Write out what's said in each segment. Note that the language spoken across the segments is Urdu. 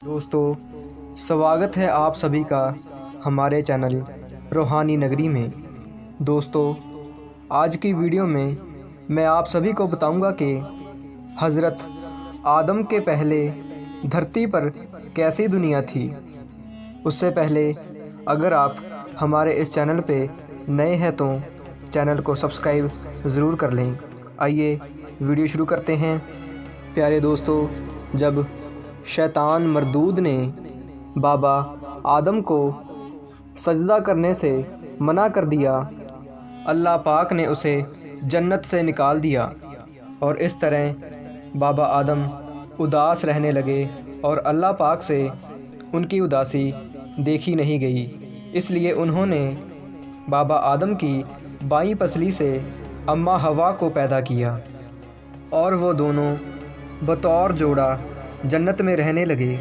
دوستو، سواگت ہے آپ سبھی کا ہمارے چینل روحانی نگری میں۔ دوستو، آج کی ویڈیو میں آپ سبھی کو بتاؤں گا کہ حضرت آدم کے پہلے دھرتی پر کیسی دنیا تھی۔ اس سے پہلے اگر آپ ہمارے اس چینل پہ نئے ہیں تو چینل کو سبسکرائب ضرور کر لیں۔ آئیے ویڈیو شروع کرتے ہیں۔ پیارے دوستو، جب شیطان مردود نے بابا آدم کو سجدہ کرنے سے منع کر دیا، اللہ پاک نے اسے جنت سے نکال دیا، اور اس طرح بابا آدم اداس رہنے لگے اور اللہ پاک سے ان کی اداسی دیکھی نہیں گئی۔ اس لیے انہوں نے بابا آدم کی بائیں پسلی سے اماں حوا کو پیدا کیا، اور وہ دونوں بطور جوڑا جنت میں رہنے لگے۔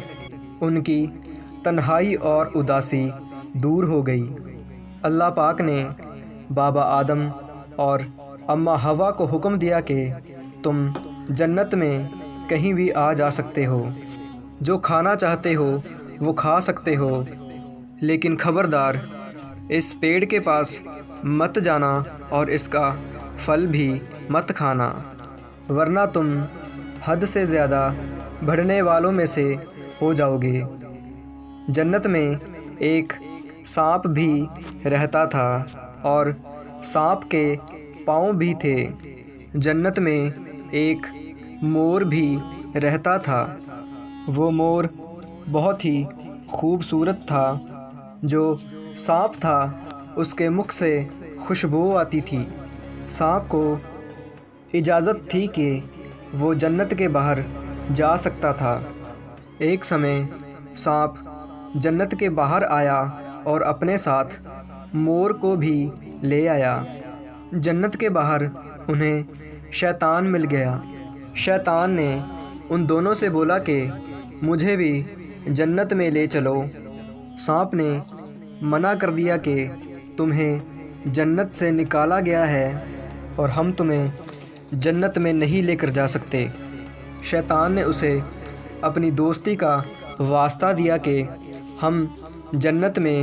ان کی تنہائی اور اداسی دور ہو گئی۔ اللہ پاک نے بابا آدم اور اماں حوا کو حکم دیا کہ تم جنت میں کہیں بھی آ جا سکتے ہو، جو کھانا چاہتے ہو وہ کھا سکتے ہو، لیکن خبردار اس پیڑ کے پاس مت جانا اور اس کا پھل بھی مت کھانا، ورنہ تم حد سے زیادہ بڑھنے والوں میں سے ہو جاؤ گے۔ جنت میں ایک سانپ بھی رہتا تھا اور سانپ کے پاؤں بھی تھے۔ جنت میں ایک مور بھی رہتا تھا۔ وہ مور بہت ہی خوبصورت تھا۔ جو سانپ تھا اس کے منھ سے خوشبو آتی تھی۔ سانپ کو اجازت تھی کہ وہ جنت کے باہر جا سکتا تھا۔ ایک سمے سانپ جنت کے باہر آیا اور اپنے ساتھ مور کو بھی لے آیا۔ جنت کے باہر انہیں شیطان مل گیا۔ شیطان نے ان دونوں سے بولا کہ مجھے بھی جنت میں لے چلو۔ سانپ نے منع کر دیا کہ تمہیں جنت سے نکالا گیا ہے اور ہم تمہیں جنت میں نہیں لے کر جا سکتے۔ شیطان نے اسے اپنی دوستی کا واسطہ دیا کہ ہم جنت میں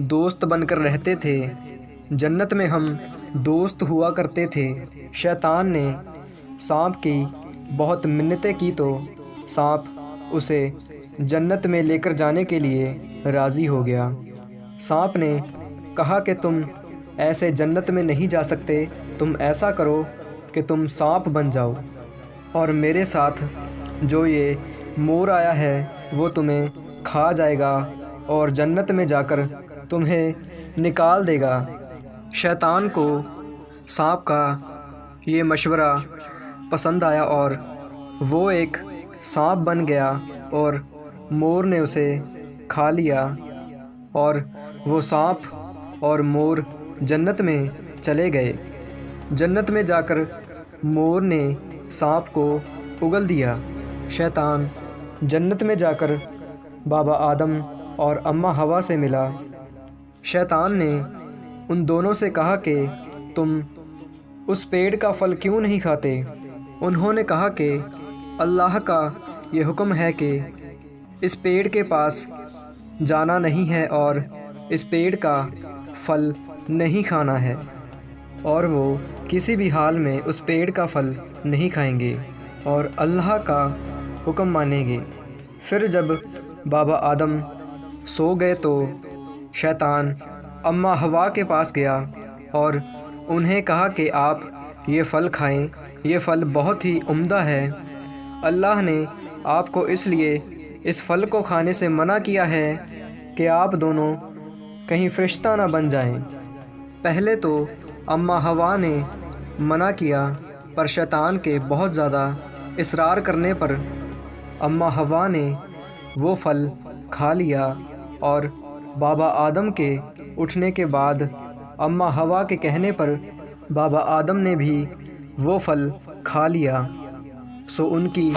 دوست بن کر رہتے تھے، جنت میں ہم دوست ہوا کرتے تھے۔ شیطان نے سانپ کی بہت منتیں کی تو سانپ اسے جنت میں لے کر جانے کے لیے راضی ہو گیا۔ سانپ نے کہا کہ تم ایسے جنت میں نہیں جا سکتے، تم ایسا کرو کہ تم سانپ بن جاؤ، اور میرے ساتھ جو یہ مور آیا ہے وہ تمہیں کھا جائے گا اور جنت میں جا کر تمہیں نکال دے گا۔ شیطان کو سانپ کا یہ مشورہ پسند آیا اور وہ ایک سانپ بن گیا اور مور نے اسے کھا لیا، اور وہ سانپ اور مور جنت میں چلے گئے۔ جنت میں جا کر مور نے سانپ کو اگل دیا۔ شیطان جنت میں جا کر بابا آدم اور اماں حوا سے ملا۔ شیطان نے ان دونوں سے کہا کہ تم اس پیڑ کا پھل کیوں نہیں کھاتے؟ انہوں نے کہا کہ اللہ کا یہ حکم ہے کہ اس پیڑ کے پاس جانا نہیں ہے اور اس پیڑ کا پھل نہیں کھانا ہے، اور وہ کسی بھی حال میں اس پیڑ کا پھل نہیں کھائیں گے اور اللہ کا حکم مانیں گے۔ پھر جب بابا آدم سو گئے تو شیطان اماں حوا کے پاس گیا اور انہیں کہا کہ آپ یہ پھل کھائیں، یہ پھل بہت ہی عمدہ ہے۔ اللہ نے آپ کو اس لیے اس پھل کو کھانے سے منع کیا ہے کہ آپ دونوں کہیں فرشتہ نہ بن جائیں۔ پہلے تو اماں حوا نے منع کیا، پر شیطان کے بہت زیادہ اصرار کرنے پر اماں حوا نے وہ پھل کھا لیا، اور بابا آدم کے اٹھنے کے بعد اماں حوا کے کہنے پر بابا آدم نے بھی وہ پھل کھا لیا۔ سو ان کی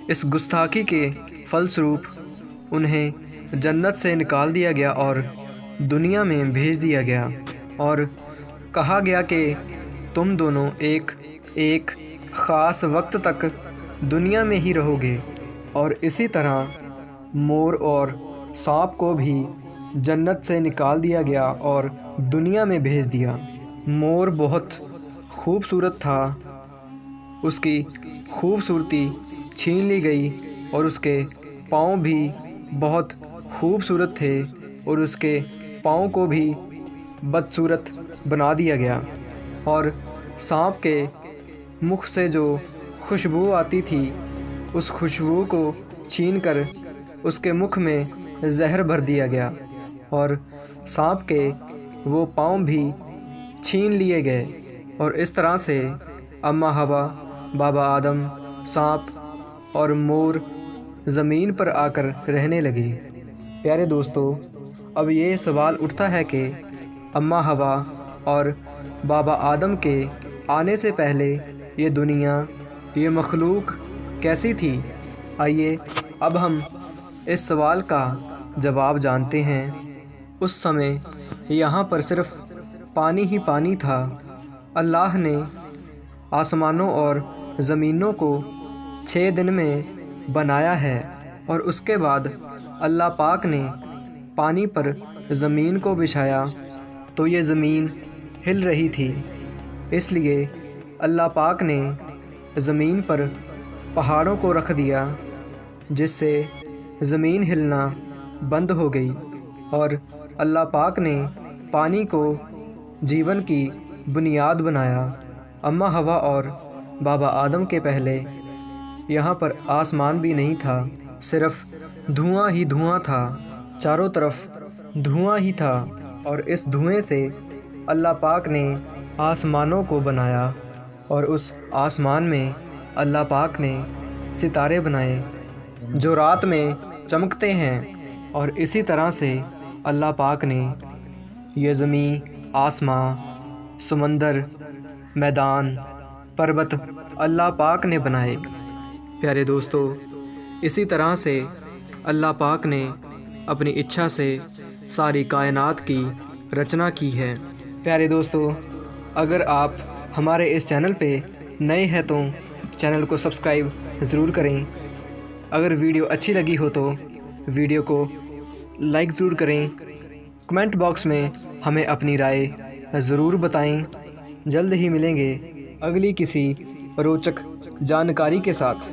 اس گستاخی کے فلسروپ انہیں جنت سے نکال دیا گیا اور دنیا میں بھیج دیا گیا، اور کہا گیا کہ تم دونوں ایک خاص وقت تک دنیا میں ہی رہو گے، اور اسی طرح مور اور سانپ کو بھی جنت سے نکال دیا گیا اور دنیا میں بھیج دیا۔ مور بہت خوبصورت تھا، اس کی خوبصورتی چھین لی گئی اور اس کے پاؤں بھی بہت خوبصورت تھے اور اس کے پاؤں کو بھی بدصورت بنا دیا گیا، اور سانپ کے مکھ سے جو خوشبو آتی تھی اس خوشبو کو چھین کر اس کے مکھ میں زہر بھر دیا گیا، اور سانپ کے وہ پاؤں بھی چھین لیے گئے، اور اس طرح سے اماں حوا، بابا آدم، سانپ اور مور زمین پر آ کر رہنے لگے۔ پیارے دوستو، اب یہ سوال اٹھتا ہے کہ اماں حوا اور بابا آدم کے آنے سے پہلے یہ دنیا، یہ مخلوق کیسی تھی؟ آئیے اب ہم اس سوال کا جواب جانتے ہیں۔ اس سمے یہاں پر صرف پانی ہی پانی تھا۔ اللہ نے آسمانوں اور زمینوں کو 6 دن میں بنایا ہے، اور اس کے بعد اللہ پاک نے پانی پر زمین کو بچھایا تو یہ زمین ہل رہی تھی، اس لیے اللہ پاک نے زمین پر پہاڑوں کو رکھ دیا جس سے زمین ہلنا بند ہو گئی، اور اللہ پاک نے پانی کو جیون کی بنیاد بنایا۔ اماں حوا اور بابا آدم کے پہلے یہاں پر آسمان بھی نہیں تھا، صرف دھواں ہی دھواں تھا، چاروں طرف دھواں ہی تھا، اور اس دھوئیں سے اللہ پاک نے آسمانوں کو بنایا، اور اس آسمان میں اللہ پاک نے ستارے بنائے جو رات میں چمکتے ہیں، اور اسی طرح سے اللہ پاک نے یہ زمین، آسمان، سمندر، میدان، پربت اللہ پاک نے بنائے۔ پیارے دوستو، اسی طرح سے اللہ پاک نے اپنی اچھا سے ساری کائنات کی رچنا کی ہے۔ پیارے دوستو، اگر آپ ہمارے اس چینل پہ نئے ہیں تو چینل کو سبسکرائب ضرور کریں۔ اگر ویڈیو اچھی لگی ہو تو ویڈیو کو لائک ضرور کریں۔ کمنٹ باکس میں ہمیں اپنی رائے ضرور بتائیں۔ جلد ہی ملیں گے اگلی کسی روچک جانکاری کے ساتھ۔